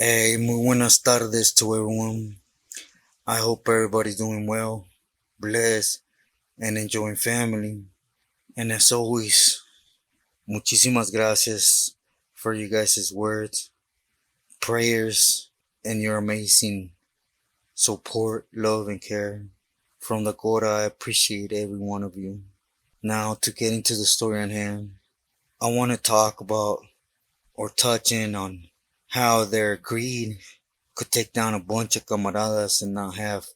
Hey, muy buenas tardes to everyone. I hope everybody's doing well, blessed, and enjoying family. And as always, muchísimas gracias for you guys' words, prayers, and your amazing support, love, and care. From the Cora, I appreciate every one of you. Now, to get into the story on hand, I want to talk about or touch in on how their greed could take down a bunch of camaradas and not have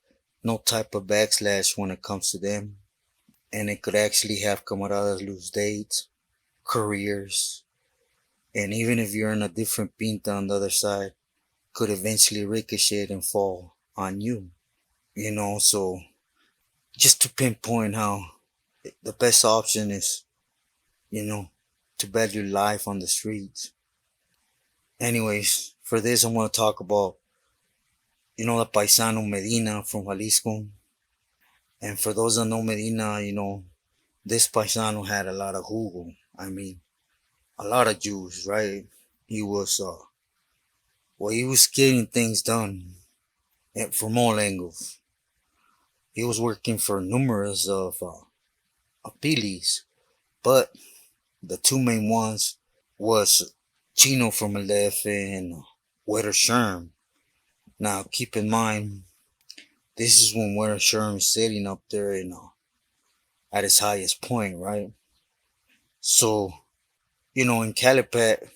no type of backslash when it comes to them. And it could actually have camaradas lose dates, careers, and even if you're in a different pinta on the other side, could eventually ricochet and fall on you. So just to pinpoint how the best option is, you know, to value life on the streets. Anyways, for this, I'm going to talk about, the paisano Medina from Jalisco. And for those that know Medina, this paisano had a lot of jugo. I mean, a lot of juice, right? He was, he was getting things done from all angles. He was working for numerous of pilis, but the two main ones was Chino from el DF and sherm. Now, keep in mind, this is when sherm is sitting up there at its highest point, right? So, in Calipat,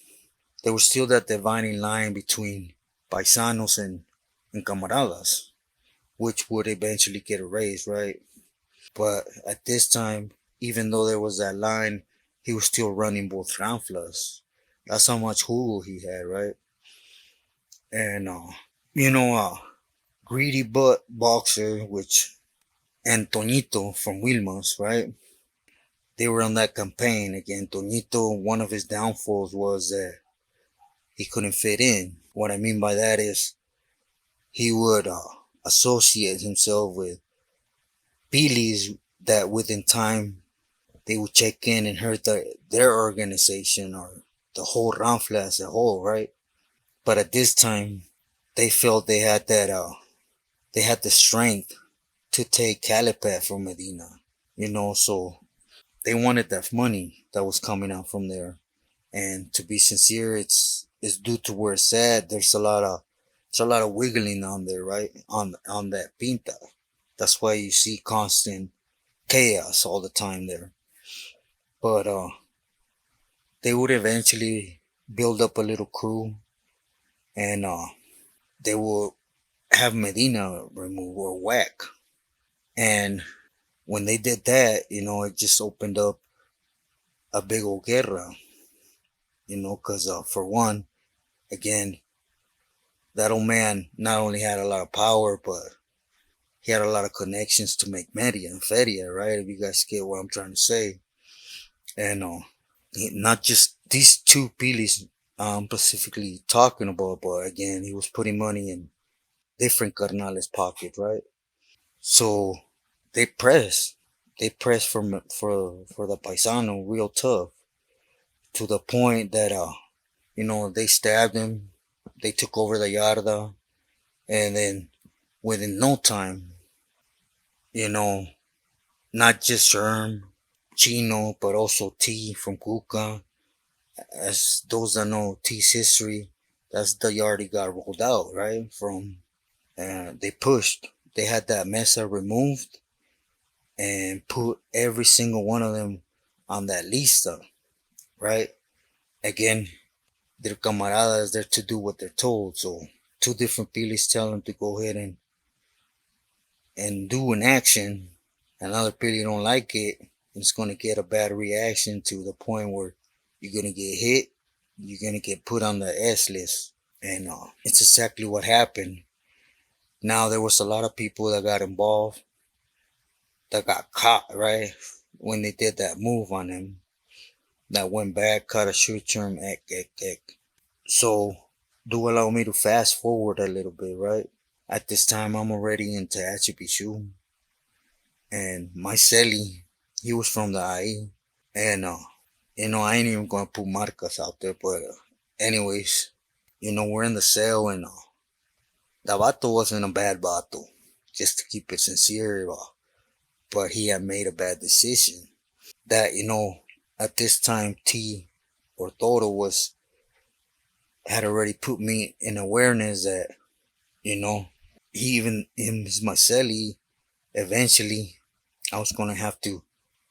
there was still that dividing line between paisanos and camaradas, which would eventually get erased, right? But at this time, even though there was that line, he was still running both ranflas. That's how much jugo he had, right? And you know, uh, greedy butt boxer, which and Toñito from Wilmas, right? They were on that campaign again. Toñito, one of his downfalls was that he couldn't fit in. What I mean by that is he would associate himself with Pilis that within time they would check in and hurt their organization or the whole Ranfla as a whole, right? But at this time, they felt they had the strength to take Calipat from Medina, so they wanted that money that was coming out from there. And to be sincere, it's due to where it's at. There's a lot of wiggling on there, right? On that pinta. That's why you see constant chaos all the time there. But they would eventually build up a little crew, and they will have Medina remove or whack. And when they did that, it just opened up a big old guerra, because for one, again, that old man not only had a lot of power, but he had a lot of connections to make media and feria, right? If you guys get what I'm trying to say. And not just these two pilis I'm specifically talking about, but again, he was putting money in different carnales' pocket, right? So they pressed. They pressed for the paisano real tough to the point that they stabbed him. They took over the yarda, and then within no time, you know, not just Sherm, Chino, but also T from Kuka. As those that know T's history, that's the yard he got rolled out, right? They pushed. They had that mesa removed and put every single one of them on that lista, right? Again, their camaradas there to do what they're told. So two different pilis tell them to go ahead and do an action. Another pili don't like it. It's gonna get a bad reaction to the point where you're gonna get hit. You're gonna get put on the S list, and it's exactly what happened. Now there was a lot of people that got involved, that got caught right when they did that move on him. That went back, cut a short term, ek. So, do allow me to fast forward a little bit, right? At this time, I'm already into Achipichu, and my celly, he was from the IE, and I ain't even gonna put marcas out there, but anyways, we're in the cell, and the vato wasn't a bad vato, just to keep it sincere, but he had made a bad decision. That, at this time, T or Toro had already put me in awareness that, you know, he even in his Marcelli, eventually I was gonna have to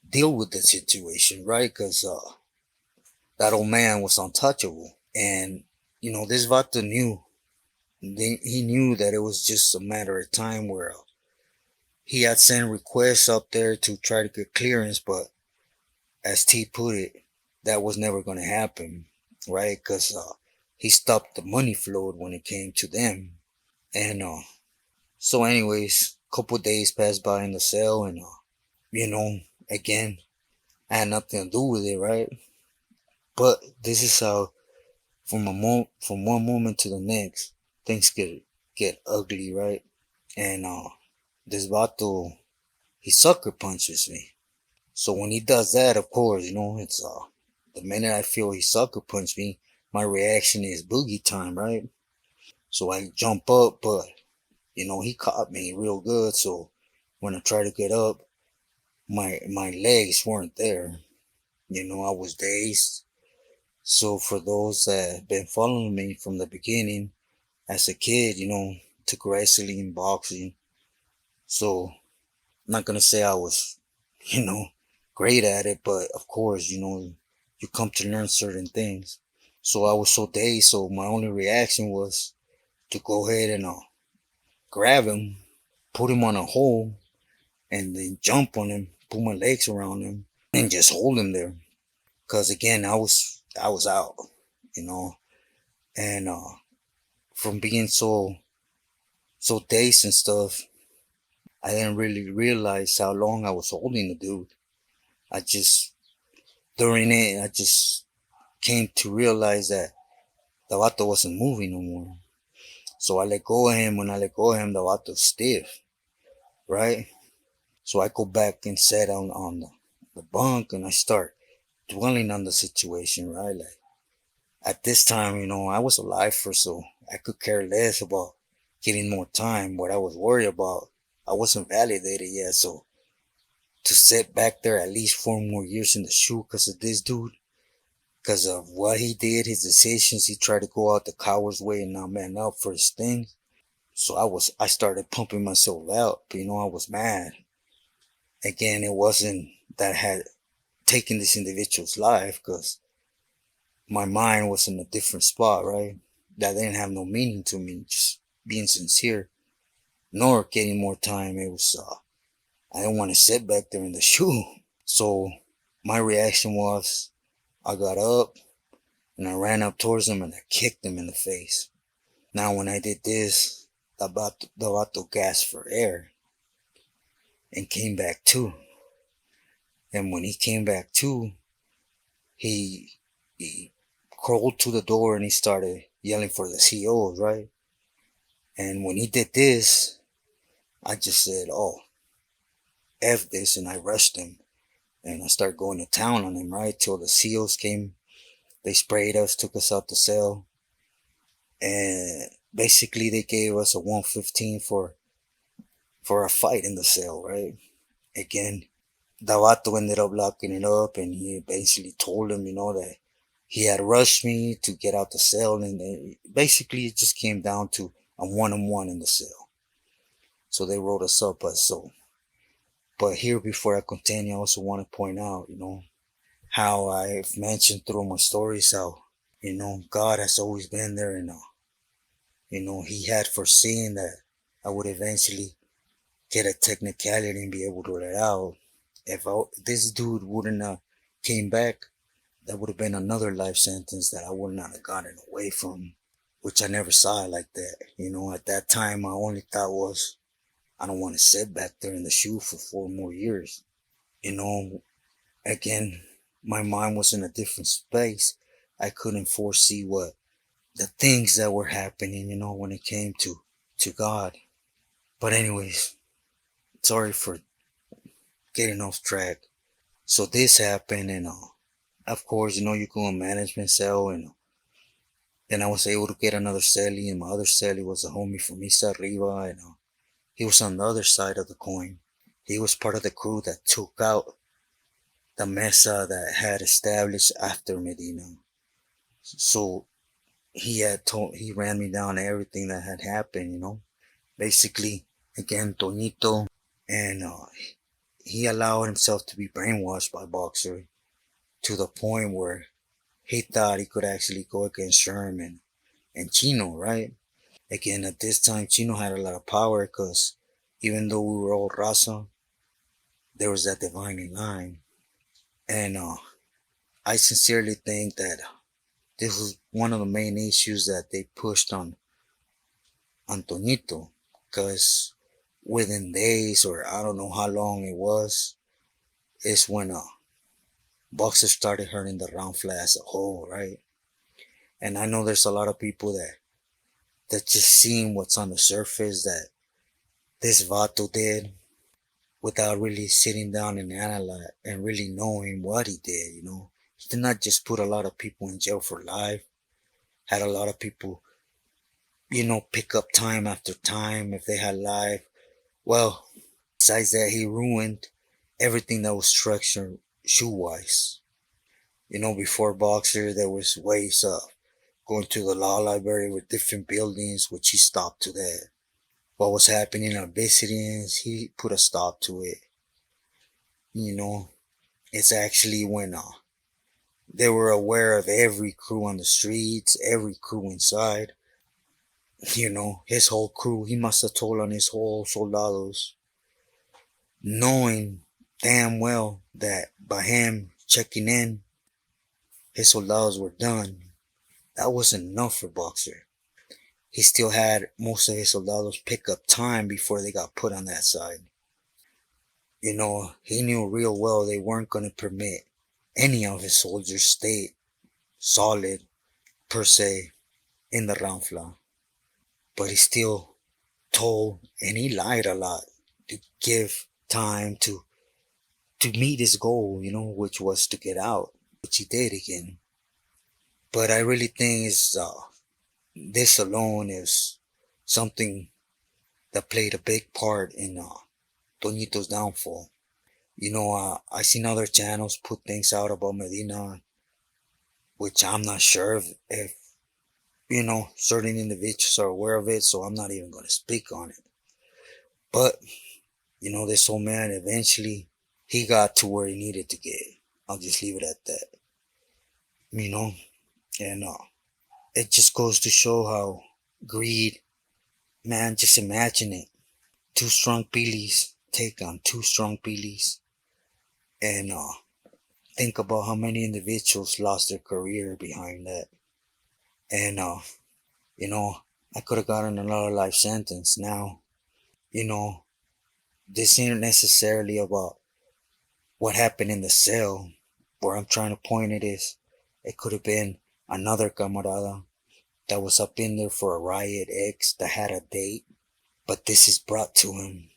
deal with the situation, right? Because that old man was untouchable. And, this Vato knew. He knew that it was just a matter of time where he had sent requests up there to try to get clearance, but as T put it, that was never going to happen, right? Because he stopped the money flow when it came to them. And so, anyways, couple days passed by in the cell, and you know, again, I had nothing to do with it, right? But this is how, from one moment to the next, things get ugly, right? And this vato, he sucker punches me. So when he does that, of course, it's the minute I feel he sucker punched me, my reaction is boogie time, right? So I jump up, but he caught me real good. So when I try to get up, my legs weren't there. I was dazed. So for those that have been following me from the beginning, as a kid, took wrestling, boxing. So I'm not gonna say I was, you know, great at it, but of course, you come to learn certain things. So I was so dazed, so my only reaction was to go ahead and grab him, put him on a hole, and then jump on him, put my legs around him, and just hold him there. Cause again, I was out, you know, and from being so dazed and stuff, I didn't really realize how long I was holding the dude. I just during it, I just came to realize that the vato wasn't moving no more. So I let go of him. When I let go of him, the vato's stiff, right? So I go back and sit on the bunk, and I start dwelling on the situation, right? Like at this time, I was a lifer, so I could care less about getting more time. What I was worried about, I wasn't validated yet. So to sit back there at least 4 more years in the shoe because of this dude, because of what he did, his decisions. He tried to go out the coward's way and not man up for his thing. So I started pumping myself out. But, I was mad. Again, it wasn't that I had taken this individual's life because my mind was in a different spot, right? That didn't have no meaning to me, just being sincere, nor getting more time. It was, I didn't want to sit back there in the shoe. So my reaction was, I got up and I ran up towards him and I kicked him in the face. Now, when I did this, the vato gasped for air and came back to. And when he came back to, he he crawled to the door and he started yelling for the COs, right? And when he did this, I just said, "Oh, f this," and I rushed him and I started going to town on him, right? Till the COs came, they sprayed us, took us out the cell, and basically they gave us a 115 for a fight in the cell, right? Again, Davato ended up locking it up, and he basically told him, that he had rushed me to get out the cell, and basically it just came down to a one-on-one in the cell. So they wrote us up as so. But here, before I continue, I also want to point out, how I've mentioned through my stories how, God has always been there, and He had foreseen that I would eventually get a technicality and be able to let out. If this dude wouldn't have came back, that would have been another life sentence that I would not have gotten away from, which I never saw it like that. At that time, my only thought was, I don't want to sit back there in the shoe for 4 more years. You know, again, my mind was in a different space. I couldn't foresee what the things that were happening, when it came to God. But anyways, sorry for getting off track. So this happened, and of course, you go in management cell, and Then I was able to get another celly, and my other celly was a homie from Misa Arriba, and he was on the other side of the coin. He was part of the crew that took out the mesa that had established after Medina. So he ran me down everything that had happened. Basically, again, toñito, and he allowed himself to be brainwashed by Boxer to the point where he thought he could actually go against Sherm and Chino, right? Again, at this time, Chino had a lot of power because even though we were all raza, there was that dividing line. And I sincerely think that this was one of the main issues that they pushed on Antonito, because within days, or I don't know how long it was, is when Boxer started hurting the round flat as a whole, right? And I know there's a lot of people that just seeing what's on the surface that this Vato did without really sitting down and analyze and really knowing what he did. He did not just put a lot of people in jail for life, had a lot of people, pick up time after time if they had life. Well, besides that, he ruined everything that was structured shoe wise. Before Boxer, there was ways of going to the law library with different buildings, which he stopped to that. What was happening in Obsidians, he put a stop to it. It's actually when they were aware of every crew on the streets, every crew inside. His whole crew, he must have told on his whole soldados, knowing damn well that by him checking in, his soldados were done. That wasn't enough for Boxer. He still had most of his soldados pick up time before they got put on that side. He knew real well they weren't going to permit any of his soldiers stay solid, per se, in the Ranfla. But he still told, and he lied a lot, to give time to meet his goal, which was to get out, which he did again. But I really think this alone is something that played a big part in Toñito's downfall. I seen other channels put things out about Medina, which I'm not sure if certain individuals are aware of it, so I'm not even going to speak on it. But, this old man eventually, he got to where he needed to get. I'll just leave it at that. And it just goes to show how greed, man, just imagine it. Two strong pilis take on two strong pilis. And think about how many individuals lost their career behind that. And, I could have gotten another life sentence. Now, this ain't necessarily about what happened in the cell. Where I'm trying to point it is, it could have been another camarada that was up in there for a riot X that had a date. But this is brought to him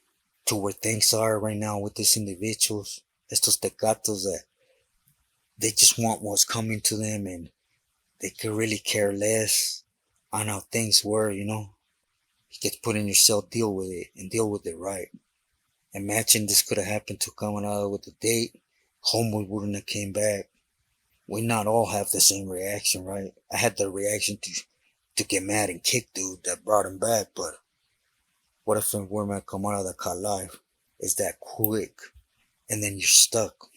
to where things are right now with these individuals, estos tecatos, that they just want what's coming to them and they could really care less on how things were. You get put in your cell, deal with it, and deal with it right. Imagine this could have happened to Camarada with a date. Homeboy wouldn't have came back. We not all have the same reaction, right? I had the reaction to get mad and kick dude that brought him back, but what if it were my Camarada caught life? It's that quick, and then you're stuck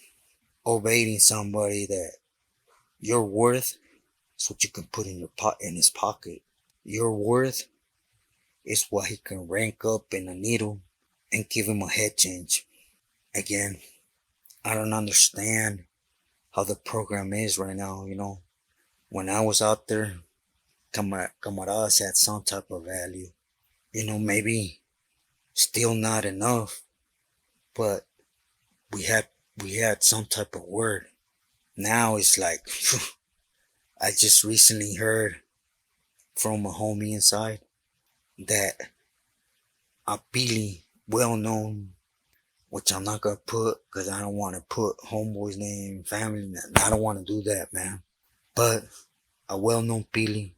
obeying somebody that your worth is what you can put in his pocket. Your worth is what he can rank up in a needle and give him a head change. Again, I don't understand how the program is right now. When I was out there, camaradas had some type of value. Maybe still not enough, but we had some type of word. Now it's like I just recently heard from a homie inside that a Pili, well known, which I'm not gonna put because I don't want to put homeboy's name, family name. I don't want to do that, man. But a well known Pili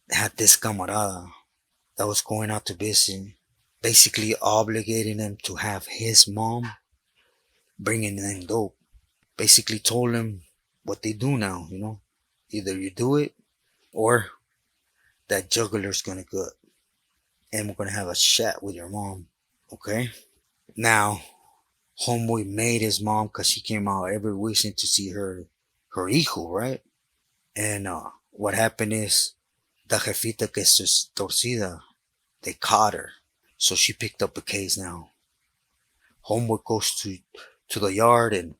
had this camarada that was going out to visit, basically obligating him to have his mom bringing in dope. Basically told him what they do now, Either you do it or that juggler's gonna go and we're gonna have a chat with your mom, okay? Now, homeboy made his mom because she came out every weekend to see her hijo, right? And what happened is the jefita que es torcida, they caught her. So she picked up a case now. Homeboy goes to the yard and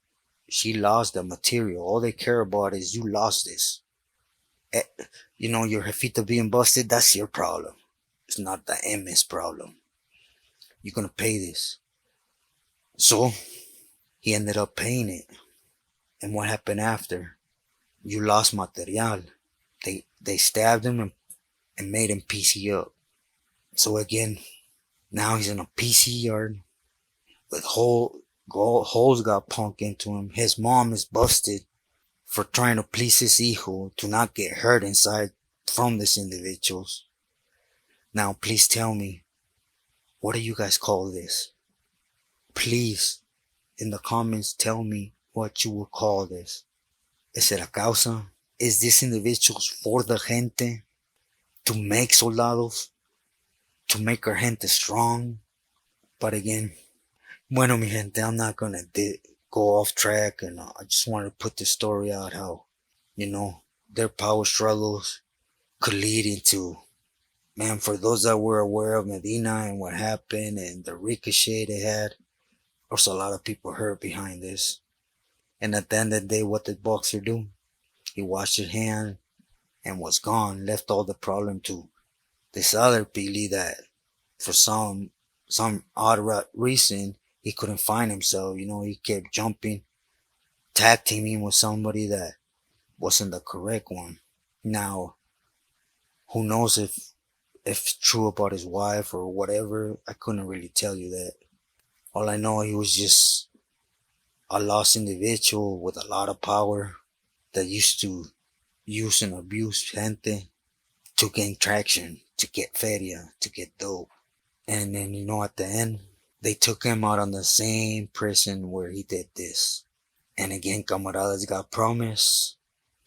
she lost the material. All they care about is you lost this. Eh, your jefita being busted, that's your problem. It's not the EME's problem. You're gonna pay this. So he ended up paying it. And what happened after? You lost material. They stabbed him and made him PC up. So again, now he's in a PC yard with holes got punked into him. His mom is busted for trying to please his hijo to not get hurt inside from these individuals. Now please tell me, what do you guys call this? Please, in the comments, tell me what you would call this. ¿Es it a causa? Is this individuals for the gente? To make soldados? To make our gente strong? But again, bueno, mi gente, I'm not gonna go off track, and I just wanted to put this story out how, their power struggles could lead into, man, for those that were aware of Medina and what happened and the ricochet they had, there's a lot of people hurt behind this. And at the end of the day, what did Boxer do? He washed his hand and was gone, left all the problem to this other Pili that for some odd reason he couldn't find himself. He kept jumping, tag teaming with somebody that wasn't the correct one. Now, who knows if it's true about his wife or whatever? I couldn't really tell you that. All I know, he was just a lost individual with a lot of power that used to use and abuse gente to gain traction, to get feria, to get dope. And then, at the end, they took him out on the same prison where he did this. And again, camaradas got promised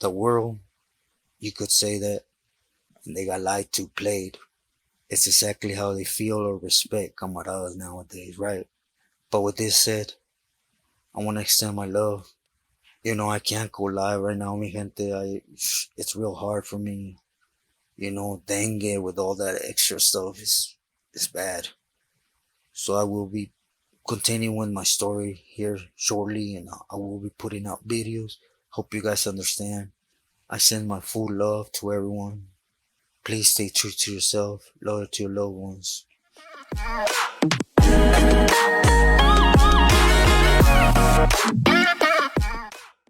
the world, you could say that, and they got lied to, played. It's exactly how they feel or respect camaradas nowadays, right? But with this said, I want to extend my love. I can't go live right now, mi gente. It's real hard for me. Dengue with all that extra stuff is bad. So I will be continuing my story here shortly, and I will be putting out videos. Hope you guys understand. I send my full love to everyone. Please stay true to yourself, loyal to your loved ones.